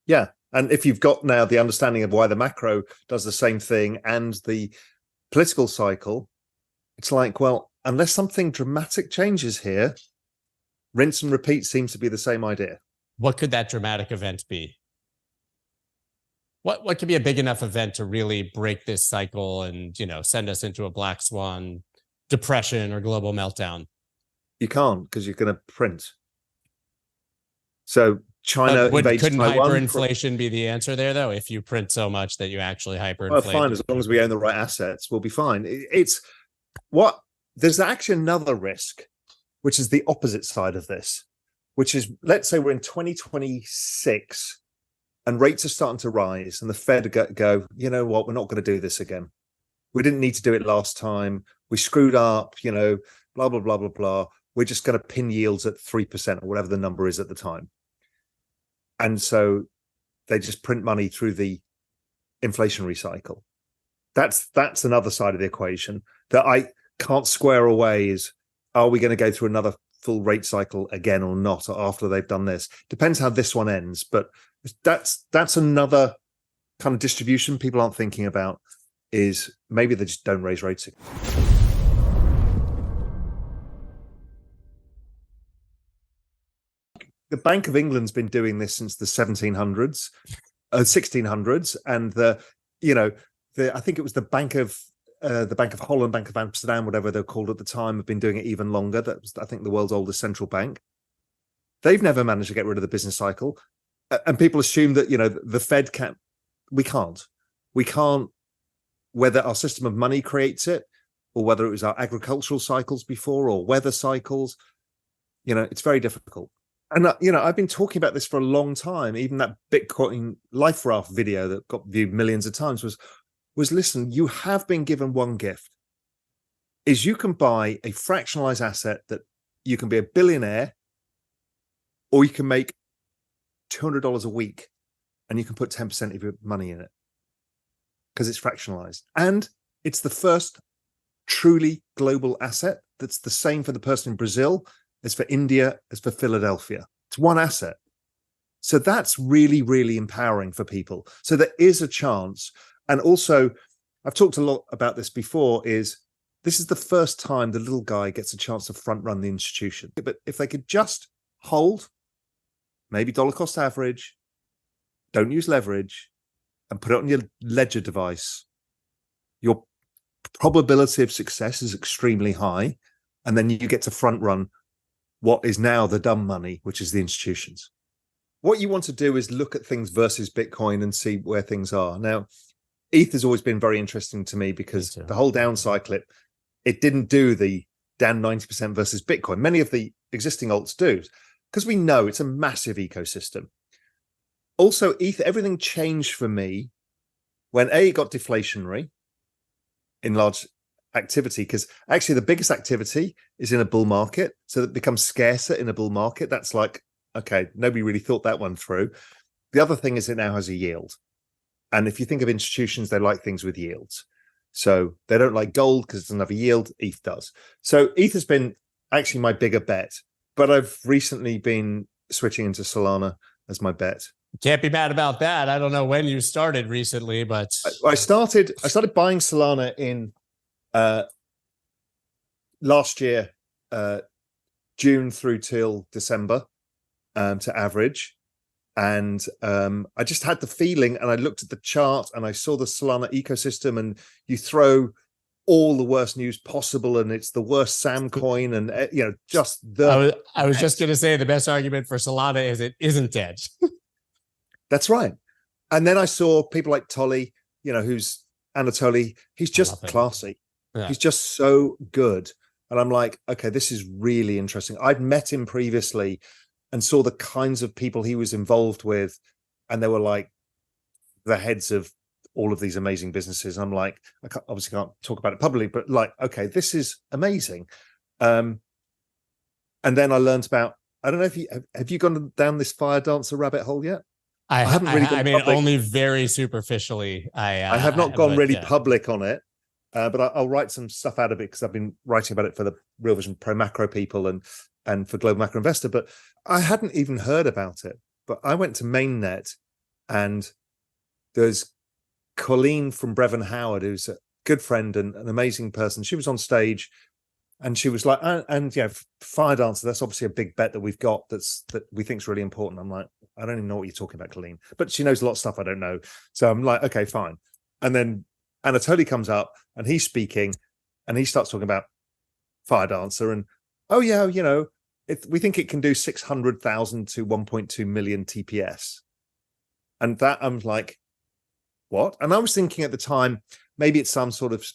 Yeah. And if you've got now the understanding of why the macro does the same thing and the political cycle, it's like, well, unless something dramatic changes here, rinse and repeat seems to be the same idea. What could that dramatic event be? What could be a big enough event to really break this cycle and, send us into a black swan depression or global meltdown? You can't, because you're going to print. So China invades couldn't Taiwan. Hyperinflation be the answer there, though? If you print so much that you actually hyperinflate? Well, fine, as long as we own the right assets, we'll be fine. There's actually another risk, which is the opposite side of this, which is, let's say we're in 2026 and rates are starting to rise and the Fed go, you know what, we're not going to do this again. We didn't need to do it last time. We screwed up, blah, blah, blah, blah, blah. We're just going to pin yields at 3% or whatever the number is at the time. And so they just print money through the inflationary cycle. That's another side of the equation that I can't square away is, are we going to go through another full rate cycle again or not after they've done this? Depends how this one ends, but that's another kind of distribution people aren't thinking about, is maybe they just don't raise rates. The Bank of England's been doing this since the 1600s, and I think it was the Bank of Holland, Bank of Amsterdam, whatever they're called at the time, have been doing it even longer. That was, I think, the world's oldest central bank. They've never managed to get rid of the business cycle, and people assume that the Fed can't. We can't. Whether our system of money creates it, or whether it was our agricultural cycles before, or weather cycles, it's very difficult. And I've been talking about this for a long time. Even that Bitcoin life raft video that got viewed millions of times was listen, you have been given one gift, is you can buy a fractionalized asset that you can be a billionaire, or you can make $200 a week and you can put 10% of your money in it because it's fractionalized. And it's the first truly global asset that's the same for the person in Brazil as for India, as for Philadelphia. It's one asset. So that's really, really empowering for people. So there is a chance. And also, I've talked a lot about this before, this is the first time the little guy gets a chance to front run the institution. But if they could just hold, maybe dollar cost average, don't use leverage, and put it on your ledger device, your probability of success is extremely high. And then you get to front run what is now the dumb money, which is the institutions. What you want to do is look at things versus Bitcoin and see where things are. Now, ETH has always been very interesting to me because the whole down cycle, it didn't do the down 90% versus Bitcoin. Many of the existing alts do, because we know it's a massive ecosystem. Also, ETH, everything changed for me when it got deflationary in large activity, because actually the biggest activity is in a bull market, so that becomes scarcer in a bull market. That's like, okay, nobody really thought that one through. The other thing is it now has a yield. And if you think of institutions, they like things with yields. So they don't like gold because it doesn't have a yield. ETH does. So ETH has been actually my bigger bet, but I've recently been switching into Solana as my bet. Can't be mad about that. I don't know when you started recently, but I started buying Solana in last year, June through till December, to average. And I just had the feeling, and I looked at the chart and I saw the Solana ecosystem, and you throw all the worst news possible and it's the worst Sam coin, and just the I was just going to say the best argument for Solana is it isn't dead. That's right. And then I saw people like Tolly, who's Anatoly. He's just classy. Yeah. He's just so good. And I'm like, okay, this is really interesting. I'd met him previously and saw the kinds of people he was involved with, and they were like the heads of all of these amazing businesses. And I'm like, obviously can't talk about it publicly, but like, okay, this is amazing. And then I learned about, I don't know if have you gone down this fire dancer rabbit hole yet? I haven't really gone public. Only very superficially. I have not gone really public on it, but I'll write some stuff out of it because I've been writing about it for the Real Vision Pro Macro people and for Global Macro Investor, but I hadn't even heard about it. But I went to mainnet And there's Colleen from Brevin Howard, who's a good friend and an amazing person. She was on stage and she was like, and fire dancer, that's obviously a big bet that we've got that we think is really important. I'm like, I don't even know what you're talking about, Colleen, but she knows a lot of stuff I don't know. So I'm like, okay, fine. And then Anatoly comes up and he's speaking and he starts talking about fire dancer and, oh yeah, we think it can do 600,000 to 1.2 million TPS. And that I'm like, what? And I was thinking at the time, maybe it's some sort of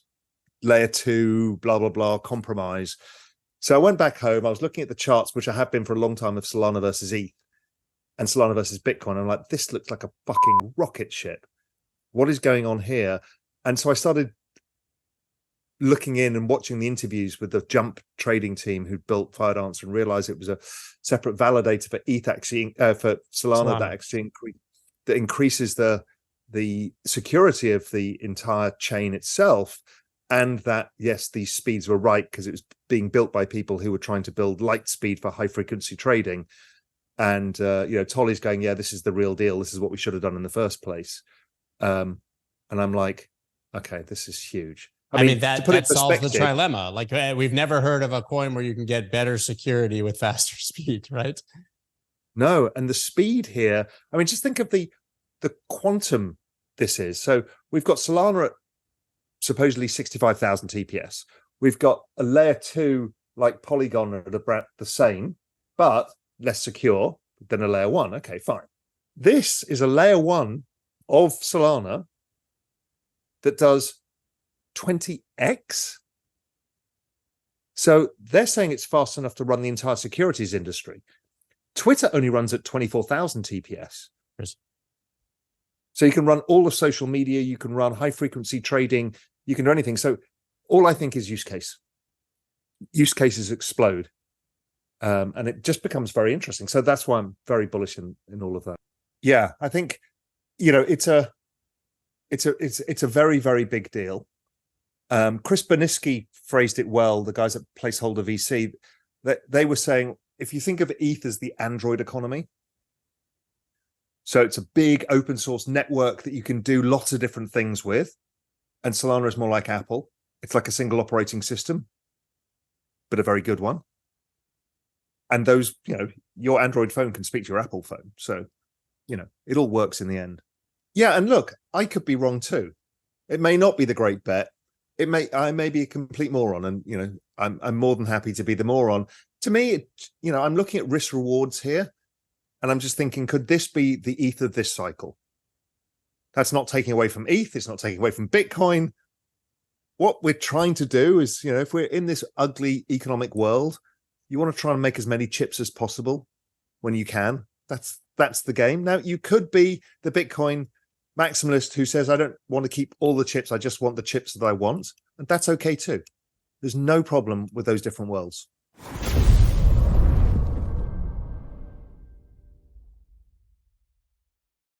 layer 2, blah, blah, blah, compromise. So I went back home. I was looking at the charts, which I have been for a long time, of Solana versus ETH and Solana versus Bitcoin. I'm like, this looks like a fucking rocket ship. What is going on here? And so I started looking in and watching the interviews with the Jump trading team who built FireDance and realized it was a separate validator for ETH, actually, for Solana. That actually that increases the security of the entire chain itself. And that, yes, these speeds were right because it was being built by people who were trying to build light speed for high frequency trading. And, Tolly's going, yeah, this is the real deal. This is what we should have done in the first place. And I'm like, okay, this is huge. I mean that solves the trilemma. Like, we've never heard of a coin where you can get better security with faster speed, right? No. And the speed here, I mean, just think of the quantum this is. So we've got Solana at supposedly 65,000 TPS. We've got a layer 2 like Polygon at about the same, but less secure than a layer 1. Okay, fine. This is a layer 1 of Solana that does 20x. So they're saying it's fast enough to run the entire securities industry. Twitter only runs at 24,000 TPS. Yes. So you can run all of social media, you can run high frequency trading, you can do anything. So all I think is use case. Use cases explode. And it just becomes very interesting. So that's why I'm very bullish in all of that. Yeah, I think, it's a very, very big deal. Chris Boniski phrased it well, the guys at Placeholder VC, that they were saying, if you think of ETH as the Android economy, so it's a big open source network that you can do lots of different things with, and Solana is more like Apple. It's like a single operating system, but a very good one. And those, your Android phone can speak to your Apple phone. So, it all works in the end. Yeah, and look, I could be wrong too. It may not be the great bet. I may be a complete moron, and I'm more than happy to be the moron. To me, I'm looking at risk rewards here, and I'm just thinking, could this be the ETH of this cycle? That's not taking away from ETH. It's not taking away from Bitcoin. What we're trying to do is, if we're in this ugly economic world, you want to try and make as many chips as possible when you can. That's the game. Now, you could be the Bitcoin maximalist who says, I don't want to keep all the chips. I just want the chips that I want. And that's okay too. There's no problem with those different worlds.